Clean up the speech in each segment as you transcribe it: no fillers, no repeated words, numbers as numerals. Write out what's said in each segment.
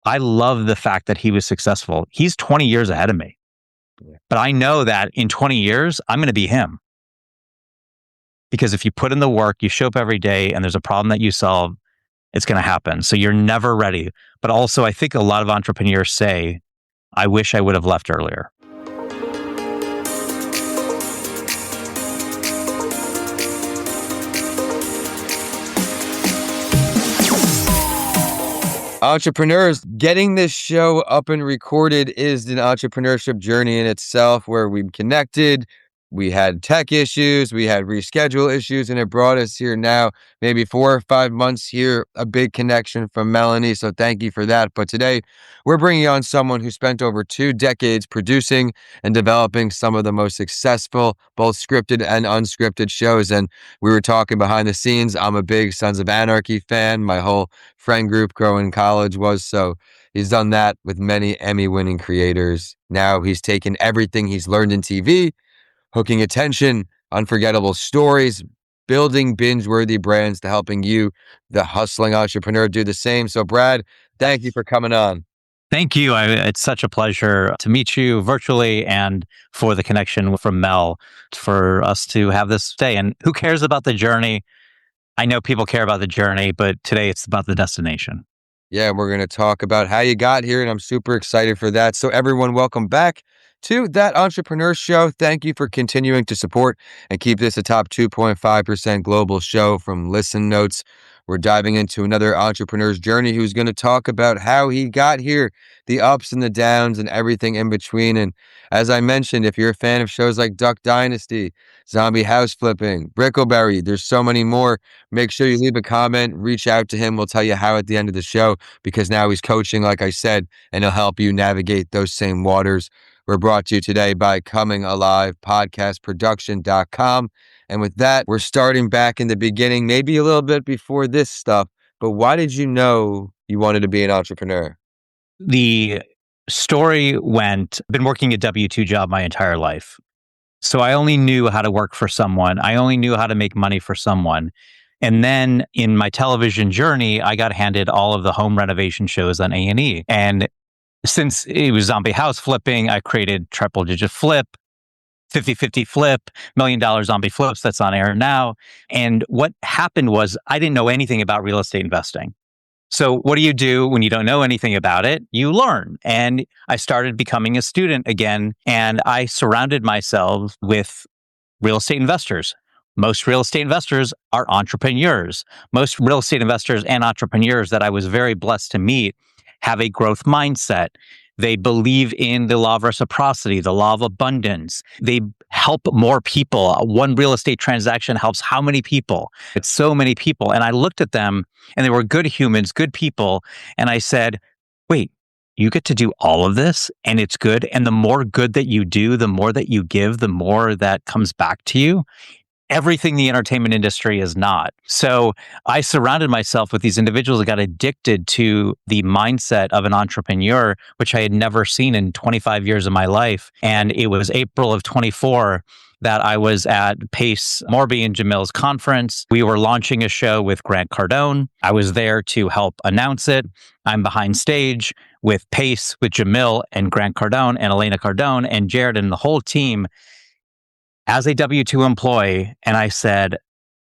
I love the fact that he was successful. He's 20 years ahead of me. But I know that in 20 years, I'm going to be him. Because if you put in the work, you show up every day, and there's a problem that you solve, it's going to happen. So you're never ready. But also, I think a lot of entrepreneurs say, I wish I would have left earlier. Entrepreneurs, getting this show up and recorded is an entrepreneurship journey in itself, where we've connected. We had tech issues, we had reschedule issues, and it brought us here now, maybe 4 or 5 months here, a big connection from Melanie. So thank you for that. But today we're bringing on someone who spent over 2 decades producing and developing some of the most successful, both scripted and unscripted shows. And we were talking behind the scenes. I'm a big Sons of Anarchy fan. My whole friend group growing in college was. So he's done that with many Emmy-winning creators. Now he's taken everything he's learned in TV, hooking attention, unforgettable stories, building binge-worthy brands, to helping you, the hustling entrepreneur, do the same. So Brad, thank you for coming on. Thank you. It's such a pleasure to meet you virtually, and for the connection from Mel, for us to have this day. And who cares about the journey? I know people care about the journey, but today it's about the destination. Yeah, we're going to talk about how you got here, and I'm super excited for that. So everyone, welcome back to That Entrepreneur Show. Thank you for continuing to support and keep this a top 2.5% global show from Listen Notes. We're diving into another entrepreneur's journey who's going to talk about how he got here, the ups and the downs and everything in between. And as I mentioned, if you're a fan of shows like Duck Dynasty, Zombie House Flipping, Brickleberry, there's so many more. Make sure you leave a comment, reach out to him. We'll tell you how at the end of the show, because now he's coaching, like I said, and he'll help you navigate those same waters. We're brought to you today by Coming Alive podcastproduction.com. And with that, we're starting back in the beginning, maybe a little bit before this stuff. But why did you know you wanted to be an entrepreneur? The story went, I've been working a W-2 job my entire life. So I only knew how to work for someone. I only knew how to make money for someone. And then in my television journey, I got handed all of the home renovation shows on A&E. And since it was Zombie House Flipping, I created Triple Digit Flip, 50-50 Flip, $1 Million Zombie Flips, that's on air now. And what happened was I didn't know anything about real estate investing. So what do you do when you don't know anything about it? You learn. And I started becoming a student again, and I surrounded myself with real estate investors. Most real estate investors are entrepreneurs. Most real estate investors and entrepreneurs that I was very blessed to meet have a growth mindset. They believe in the law of reciprocity, the law of abundance. They help more people. One real estate transaction helps how many people? It's so many people. And I looked at them, and they were good humans, good people. And I said, wait, you get to do all of this, and it's good. And the more good that you do, the more that you give, the more that comes back to you. Everything the entertainment industry is not. So I surrounded myself with these individuals that got addicted to the mindset of an entrepreneur, which I had never seen in 25 years of my life. And it was April of 24 that I was at Pace Morby and Jamil's conference. We were launching a show with Grant Cardone. I was there to help announce it. I'm behind stage with Pace, with Jamil and Grant Cardone and Elena Cardone and Jared and the whole team as a W-2 employee. And I said,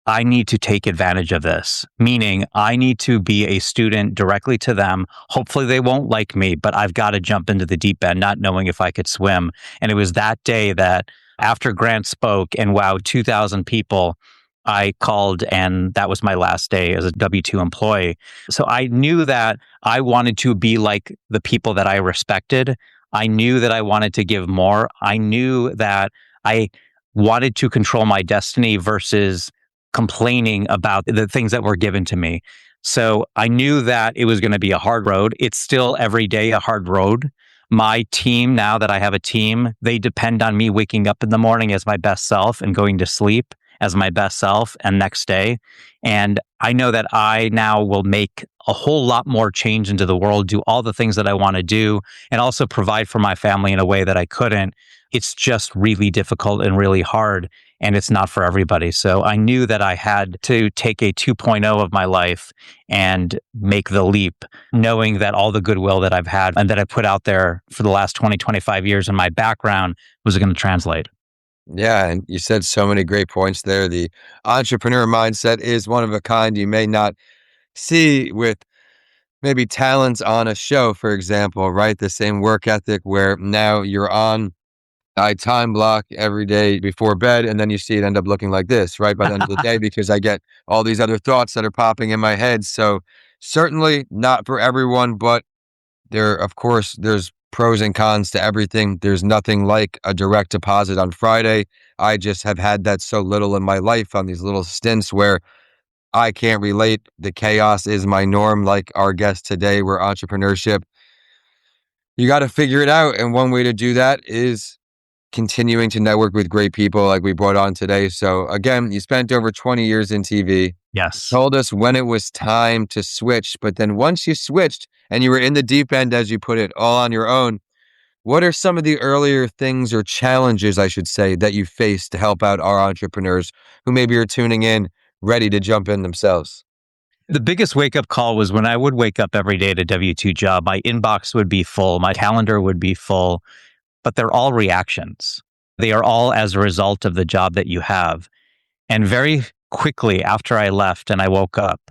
I need to take advantage of this, meaning I need to be a student directly to them. Hopefully they won't like me, but I've got to jump into the deep end, not knowing if I could swim. And it was that day that after Grant spoke and wowed 2,000 people, I called, and that was my last day as a W-2 employee. So I knew that I wanted to be like the people that I respected. I knew that I wanted to give more. I knew that I wanted to control my destiny versus complaining about the things that were given to me. So I knew that it was going to be a hard road. It's still every day a hard road. My team, now that I have a team, they depend on me waking up in the morning as my best self and going to sleep as my best self and next day. And I know that I now will make a whole lot more change into the world, do all the things that I want to do, and also provide for my family in a way that I couldn't. It's just really difficult and really hard, and it's not for everybody. So I knew that I had to take a 2.0 of my life and make the leap, knowing that all the goodwill that I've had and that I put out there for the last 20, 25 years in my background was going to translate. Yeah, and you said so many great points there. The entrepreneur mindset is one of a kind you may not see with maybe talents on a show, for example, right? The same work ethic where now you're on, I time block every day before bed, and then you see it end up looking like this, right? By the end of the day, because I get all these other thoughts that are popping in my head. So certainly not for everyone, but of course, there's pros and cons to everything. There's nothing like a direct deposit on Friday. I just have had that so little in my life on these little stints where I can't relate. The chaos is my norm, like our guest today, where entrepreneurship, you got to figure it out. And one way to do that is continuing to network with great people like we brought on today. So again, you spent over 20 years in TV, Yes. told us when it was time to switch. But then once you switched and you were in the deep end, as you put it, all on your own, what are some of the earlier things or challenges, I should say, that you faced to help out our entrepreneurs who maybe are tuning in, ready to jump in themselves? The biggest wake up call was when I would wake up every day at a W 2 job. My inbox would be full, my calendar would be full, but they're all reactions. They are all as a result of the job that you have. And very quickly after I left and I woke up,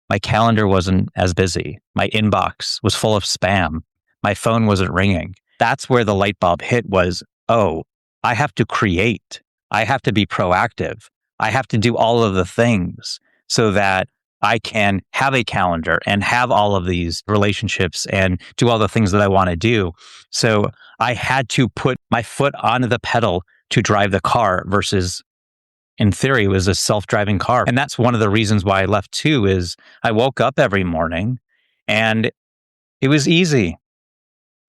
my calendar wasn't as busy. My inbox was full of spam. My phone wasn't ringing. That's where the light bulb hit was, oh, I have to create. I have to be proactive. I have to do all of the things so that I can have a calendar and have all of these relationships and do all the things that I want to do. So I had to put my foot on the pedal to drive the car versus in theory, it was a self-driving car. And that's one of the reasons why I left too, is I woke up every morning and it was easy.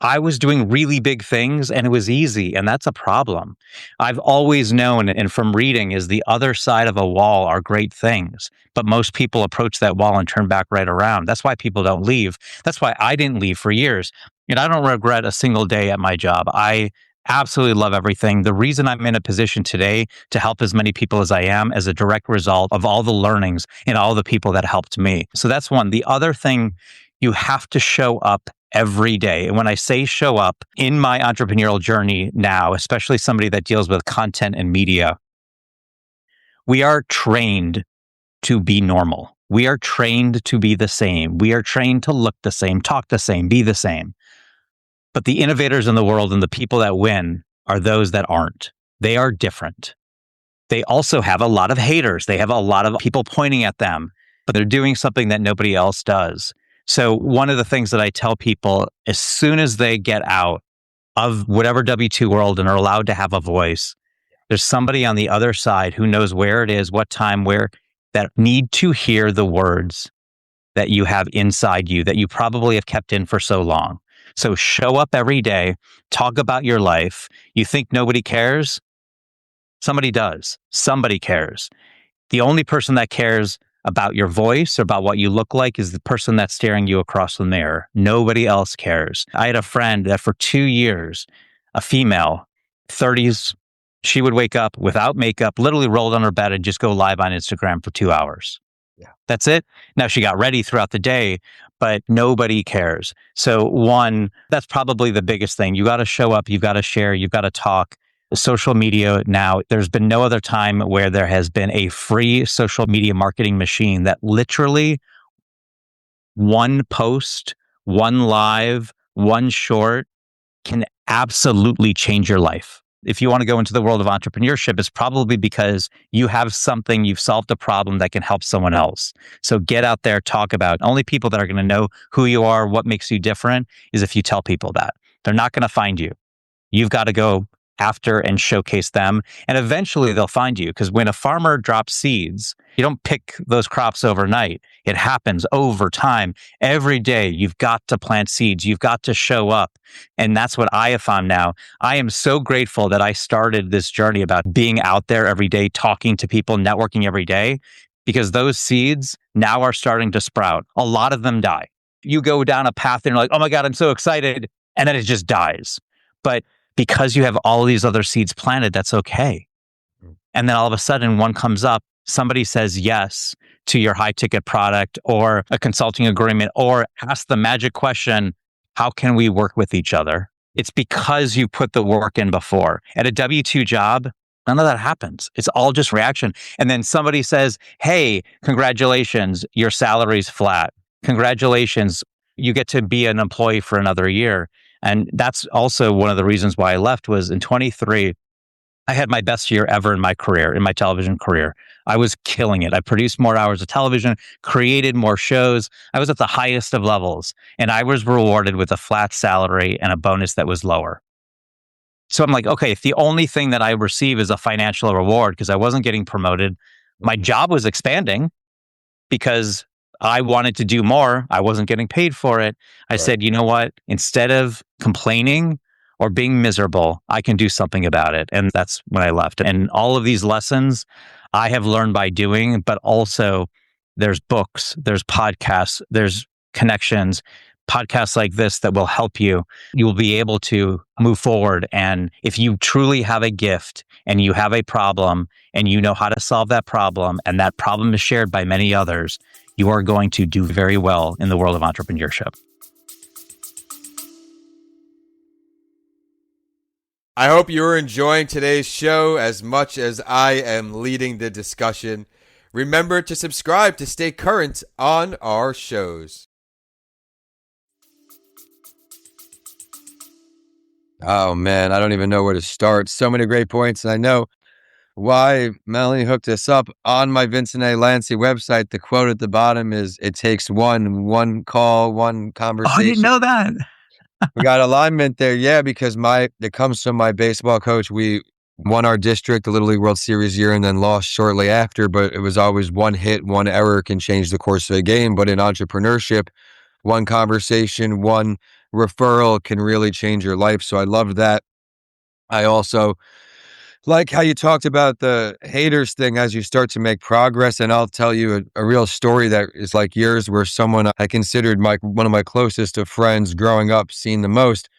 I was doing really big things and it was easy. And that's a problem. I've always known, and from reading, is the other side of a wall are great things. But most people approach that wall and turn back right around. That's why people don't leave. That's why I didn't leave for years. And I don't regret a single day at my job. I absolutely love everything. The reason I'm in a position today to help as many people as I am as a direct result of all the learnings and all the people that helped me. So that's one. The other thing, you have to show up every day. And when I say show up in my entrepreneurial journey now, especially somebody that deals with content and media, we are trained to be normal. We are trained to be the same. We are trained to look the same, talk the same, be the same. But the innovators in the world and the people that win are those that aren't. They are different. They also have a lot of haters. They have a lot of people pointing at them, but they're doing something that nobody else does. So one of the things that I tell people, as soon as they get out of whatever W-2 world and are allowed to have a voice, there's somebody on the other side who knows where it is, what time, where, that need to hear the words that you have inside you that you probably have kept in for so long. So show up every day, talk about your life. You think nobody cares? Somebody does. Somebody cares. The only person that cares about your voice or about what you look like is the person that's staring you across the mirror. Nobody else cares. I had a friend that for 2 years, a female, 30s, she would wake up without makeup, literally rolled on her bed and just go live on Instagram for 2 hours. Yeah. That's it. Now she got ready throughout the day, but nobody cares. So one, that's probably the biggest thing. You got to show up, you've got to share, you've got to talk. Social media now, there's been no other time where there has been a free social media marketing machine that literally one post, one live, one short can absolutely change your life. If you want to go into the world of entrepreneurship, it's probably because you have something, you've solved a problem that can help someone else. So get out there, talk about it. Only people that are going to know who you are, what makes you different, is if you tell people that. They're not going to find you. You've got to go after and showcase them. And eventually they'll find you, because when a farmer drops seeds, you don't pick those crops overnight. It happens over time. Every day you've got to plant seeds. You've got to show up. And that's what I have found now. I am so grateful that I started this journey about being out there every day, talking to people, networking every day, because those seeds now are starting to sprout. A lot of them die. You go down a path and you're like, oh my God, I'm so excited. And then it just dies. But because you have all these other seeds planted, that's okay. And then all of a sudden one comes up, somebody says yes to your high ticket product or a consulting agreement, or ask the magic question, how can we work with each other? It's because you put the work in before. At a W-2 job, none of that happens. It's all just reaction. And then somebody says, hey, congratulations, your salary's flat. Congratulations, you get to be an employee for another year. And that's also one of the reasons why I left. Was in 23, I had my best year ever in my career, in my television career. I was killing it. I produced more hours of television, created more shows. I was at the highest of levels, and I was rewarded with a flat salary and a bonus that was lower. So I'm like, okay, if the only thing that I receive is a financial reward because I wasn't getting promoted, my job was expanding because I wanted to do more. I wasn't getting paid for it. I said, you know what? Instead of complaining or being miserable, I can do something about it. And that's when I left. And all of these lessons I have learned by doing, but also there's books, there's podcasts, there's connections, podcasts like this that will help you. You will be able to move forward. And if you truly have a gift and you have a problem and you know how to solve that problem, and that problem is shared by many others, you are going to do very well in the world of entrepreneurship. I hope you're enjoying today's show as much as I am leading the discussion. Remember to subscribe to stay current on our shows. Oh man, I don't even know where to start. So many great points. And I know why Melanie hooked us up on my Vincent A. Lancey website. The quote at the bottom is, it takes one call, one conversation. Oh, I didn't know that. We got alignment there. Yeah, because it comes from my baseball coach. We won our district, the Little League World Series year, and then lost shortly after. But it was always one hit, one error can change the course of a game. But in entrepreneurship, one conversation, one referral can really change your life. So I love that. I also like how you talked about the haters thing as you start to make progress. And I'll tell you a real story that is like yours, where someone I considered one of my closest of friends growing up, seen the most.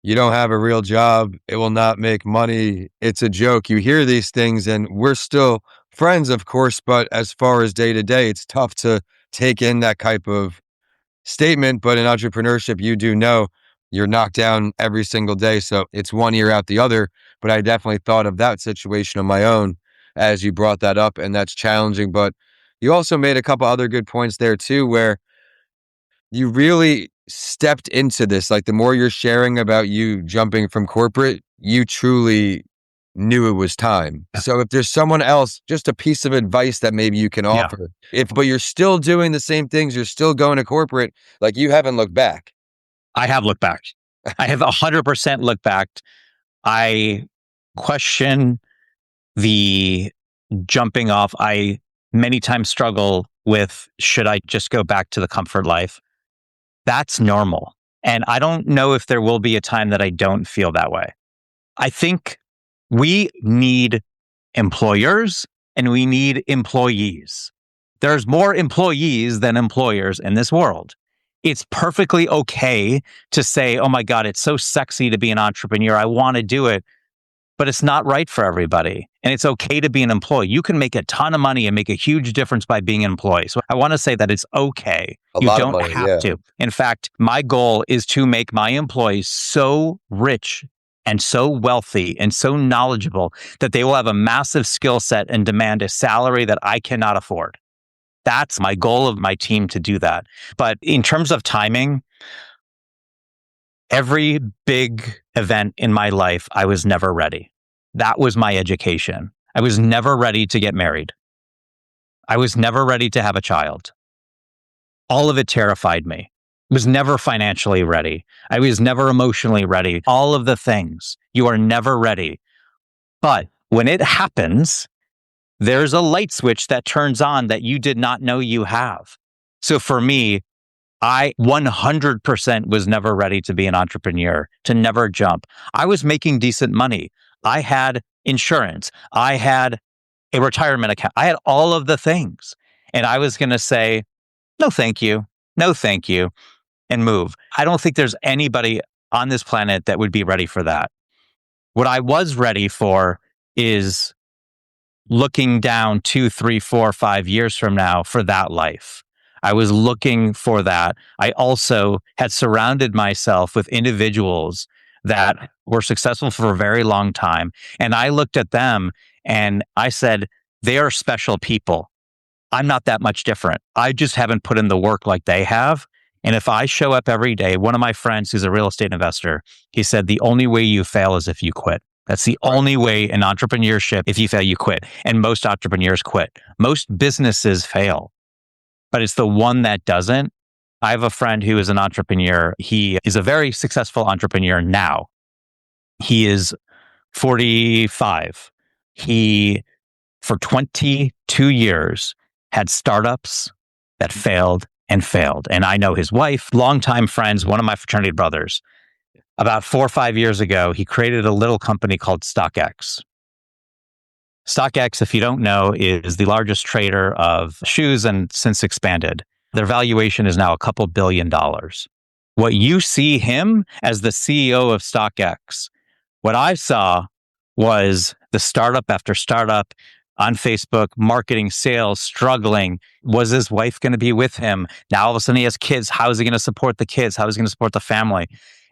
You don't have a real job. It will not make money. It's a joke. You hear these things, and we're still friends, of course. But as far as day to day, it's tough to take in that type of statement. But in entrepreneurship, you do know you're knocked down every single day. So it's one ear out the other. But I definitely thought of that situation on my own as you brought that up, and that's challenging. But you also made a couple other good points there too, where you really stepped into this. Like the more you're sharing about you jumping from corporate, you truly knew it was time. So if there's someone else, just a piece of advice that maybe you can offer, but you're still doing the same things, you're still going to corporate, like you haven't looked back. I have looked back. I have 100% looked back. I question the jumping off. I many times struggle with, should I just go back to the comfort life? That's normal. And I don't know if there will be a time that I don't feel that way. I think we need employers and we need employees. There's more employees than employers in this world. It's perfectly okay to say, oh my God, it's so sexy to be an entrepreneur. I want to do it, but it's not right for everybody. And it's okay to be an employee. You can make a ton of money and make a huge difference by being an employee. So I want to say that it's okay. You don't have to. In fact, my goal is to make my employees so rich and so wealthy and so knowledgeable that they will have a massive skill set and demand a salary that I cannot afford. That's my goal of my team, to do that. But in terms of timing, every big event in my life, I was never ready. That was my education. I was never ready to get married. I was never ready to have a child. All of it terrified me. I was never financially ready. I was never emotionally ready. All of the things. You are never ready. But when it happens, there's a light switch that turns on that you did not know you have. So for me, I 100% was never ready to be an entrepreneur, to never jump. I was making decent money. I had insurance. I had a retirement account. I had all of the things. And I was going to say, no, thank you. No, thank you. And move. I don't think there's anybody on this planet that would be ready for that. What I was ready for is looking down 2, 3, 4, 5 years from now for that life. I was looking for that. I also had surrounded myself with individuals that were successful for a very long time. And I looked at them and I said, they are special people. I'm not that much different. I just haven't put in the work like they have. And if I show up every day, one of my friends who's a real estate investor, he said, the only way you fail is if you quit. That's the only way in entrepreneurship. If you fail, you quit. And most entrepreneurs quit. Most businesses fail, but it's the one that doesn't. I have a friend who is an entrepreneur. He is a very successful entrepreneur now. He is 45. He, for 22 years, had startups that failed and failed. And I know his wife, longtime friends, one of my fraternity brothers. About 4 or 5 years ago, he created a little company called StockX. StockX, if you don't know, is the largest trader of shoes and since expanded. Their valuation is now a couple $2 billion. What you see him as the CEO of StockX, what I saw was the startup after startup on Facebook, marketing, sales, struggling. Was his wife going to be with him? Now all of a sudden he has kids. How is he going to support the kids? How is he going to support the family?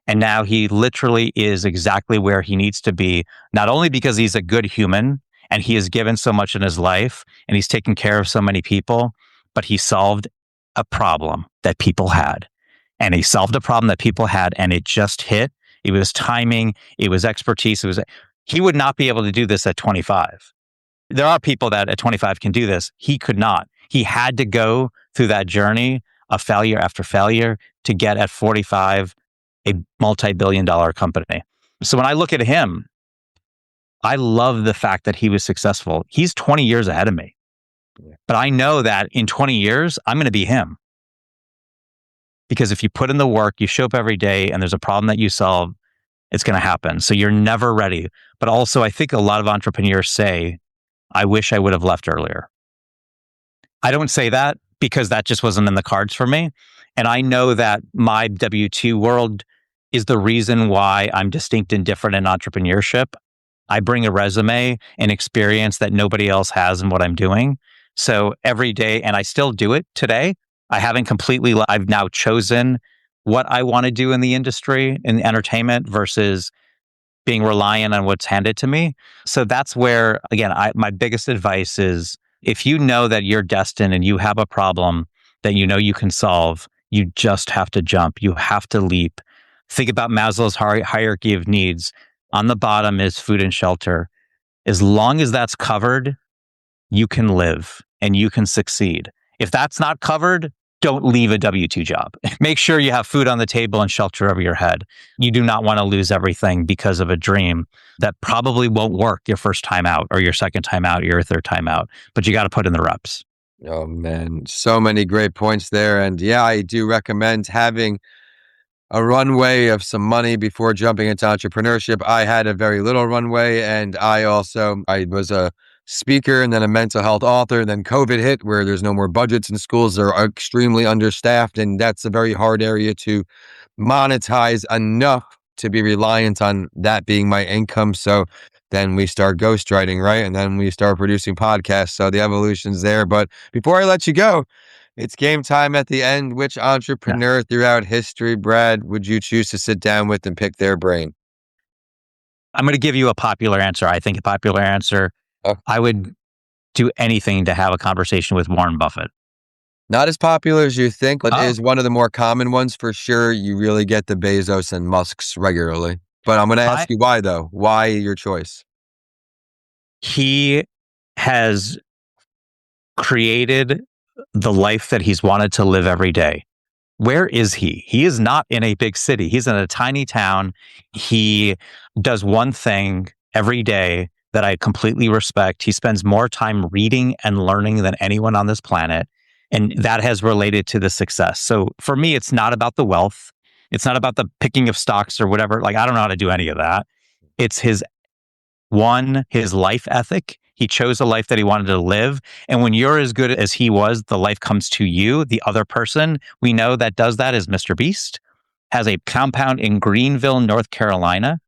And now he literally is exactly where he needs to be, not only because he's a good human and he has given so much in his life and he's taken care of so many people, but he solved a problem that people had. And he solved a problem that people had and it just hit. It was timing. It was expertise. He would not be able to do this at 25. There are people that at 25 can do this. He could not. He had to go through that journey of failure after failure to get at 45 a multi-billion-dollar company. So when I look at him, I love the fact that he was successful. He's 20 years ahead of me. But I know that in 20 years, I'm going to be him. Because if you put in the work, you show up every day and there's a problem that you solve, it's going to happen. So you're never ready. But also, I think a lot of entrepreneurs say, I wish I would have left earlier. I don't say that because that just wasn't in the cards for me. And I know that my W-2 world is the reason why I'm distinct and different in entrepreneurship. I bring a resume and experience that nobody else has in what I'm doing. So every day, and I still do it today. I've now chosen what I want to do in the industry, in entertainment versus being reliant on what's handed to me. So that's where, again, my biggest advice is if you know that you're destined and you have a problem that you know you can solve, you just have to jump. You have to leap. Think about Maslow's hierarchy of needs. On the bottom is food and shelter. As long as that's covered, you can live and you can succeed. If that's not covered, don't leave a W-2 job. Make sure you have food on the table and shelter over your head. You do not want to lose everything because of a dream that probably won't work your first time out or your second time out, or your third time out, but you got to put in the reps. Oh man, so many great points there. And yeah, I do recommend having a runway of some money before jumping into entrepreneurship. I had a very little runway, and I was a speaker and then a mental health author. And then COVID hit, where there's no more budgets and schools are extremely understaffed. And that's a very hard area to monetize enough to be reliant on that being my income. So then we start ghostwriting, right? And then we start producing podcasts. So the evolution's there. But before I let you go, it's game time at the end. Which entrepreneur throughout history, Brad, would you choose to sit down with and pick their brain? I'm going to give you a popular answer. I think a popular answer. I would do anything to have a conversation with Warren Buffett. Not as popular as you think, but is one of the more common ones for sure. You really get the Bezos and Musks regularly. But I'm going to ask you why, though. Why your choice? He has created the life that he's wanted to live every day. Where is he? He is not in a big city. He's in a tiny town. He does one thing every day that I completely respect. He spends more time reading and learning than anyone on this planet. And that has related to the success. So for me, it's not about the wealth. It's not about the picking of stocks or whatever. Like, I don't know how to do any of that. It's his life ethic, He chose a life that he wanted to live. And when you're as good as he was, the life comes to you. The other person we know that does that is Mr. Beast, has a compound in Greenville, North Carolina,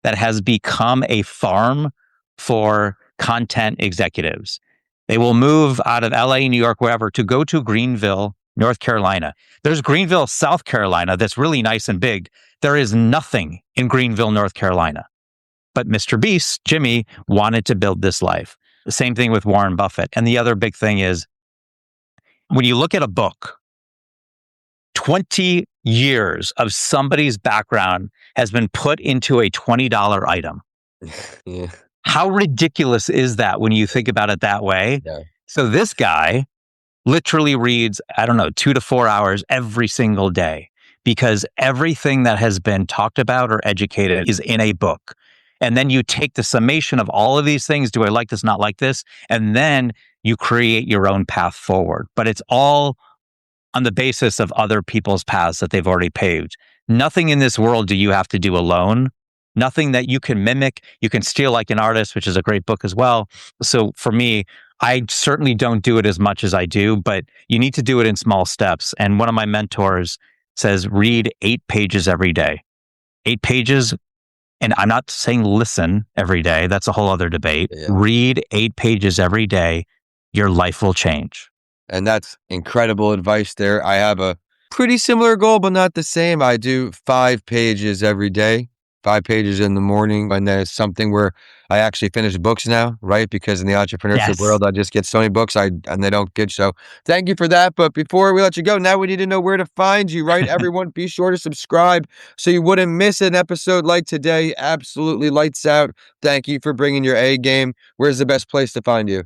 that has become a farm for content executives. They will move out of LA, New York, wherever to go to Greenville, North Carolina. There's Greenville, South Carolina, that's really nice and big. There is nothing in Greenville, North Carolina. But Mr. Beast, Jimmy, wanted to build this life. The same thing with Warren Buffett. And the other big thing is when you look at a book, 20 years of somebody's background has been put into a $20 item. Yeah. How ridiculous is that when you think about it that way? Yeah. So this guy literally reads, 2 to 4 hours every single day, because everything that has been talked about or educated is in a book. And then you take the summation of all of these things. Do I like this, not like this? And then you create your own path forward. But it's all on the basis of other people's paths that they've already paved. Nothing in this world do you have to do alone. Nothing that you can mimic. You can steal like an artist, which is a great book as well. So for me, I certainly don't do it as much as I do, but you need to do it in small steps. And one of my mentors says, read 8 pages every day. 8 pages. And I'm not saying listen every day. That's a whole other debate. Yeah. Read 8 pages every day. Your life will change. And that's incredible advice there. I have a pretty similar goal, but not the same. I do 5 pages every day, 5 pages in the morning. And there's something where I actually finish books now, right? Because in the entrepreneurship world, I just get so many books and they don't get. So thank you for that. But before we let you go, now we need to know where to find you, right? Everyone, be sure to subscribe so you wouldn't miss an episode like today. Absolutely lights out. Thank you for bringing your A game. Where's the best place to find you?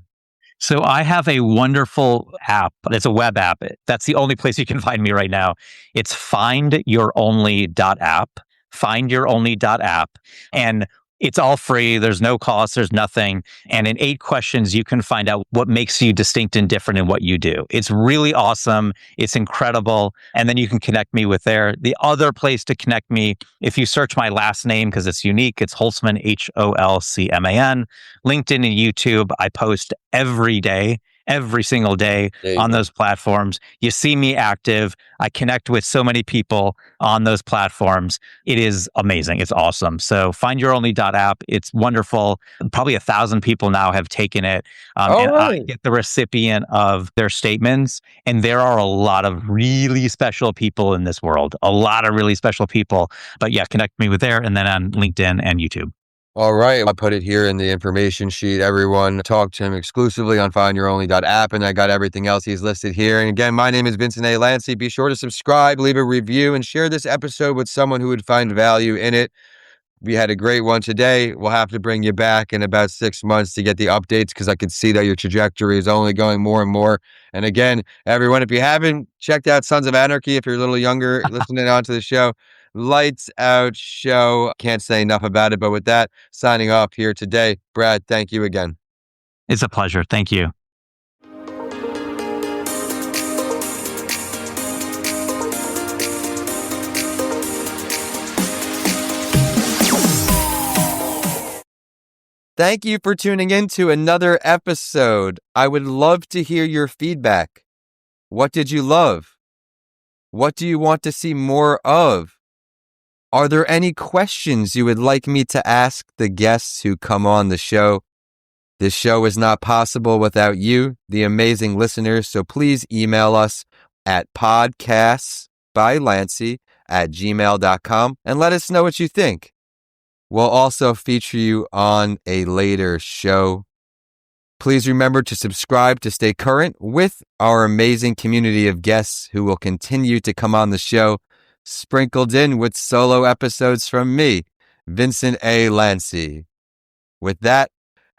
So I have a wonderful app. It's a web app. That's the only place you can find me right now. It's findyouronly.app, findyouronly.app. And it's all free. There's no cost. There's nothing. And in 8 questions, you can find out what makes you distinct and different in what you do. It's really awesome. It's incredible. And then you can connect me with there. The other place to connect me, if you search my last name, because it's unique, it's Holcman, Holcman. LinkedIn and YouTube, I post every day, every single day on those platforms. You see me active. I connect with so many people on those platforms. It is amazing. It's awesome. So findyouronly.app. It's wonderful. Probably 1,000 people now have taken it. And I get the recipient of their statements. And there are a lot of really special people in this world, a lot of really special people. But yeah, connect me with there and then on LinkedIn and YouTube. All right. I put it here in the information sheet. Everyone talk to him exclusively on findyouronly.app. And I got everything else he's listed here. And again, my name is Vincent A. Lancy. Be sure to subscribe, leave a review, and share this episode with someone who would find value in it. We had a great one today. We'll have to bring you back in about 6 months to get the updates because I could see that your trajectory is only going more and more. And again, everyone, if you haven't checked out Sons of Anarchy, if you're a little younger listening on to the show, lights out show. Can't say enough about it. But with that, signing off here today. Brad, thank you again. It's a pleasure. Thank you. Thank you for tuning in to another episode. I would love to hear your feedback. What did you love? What do you want to see more of? Are there any questions you would like me to ask the guests who come on the show? This show is not possible without you, the amazing listeners, so please email us at podcastsbylancy@gmail.com and let us know what you think. We'll also feature you on a later show. Please remember to subscribe to stay current with our amazing community of guests who will continue to come on the show, sprinkled in with solo episodes from me, Vincent A. Lancy. With that,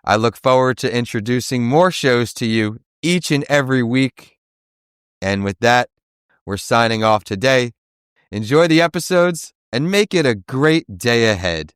I look forward to introducing more shows to you each and every week. And with that, we're signing off today. Enjoy the episodes and make it a great day ahead.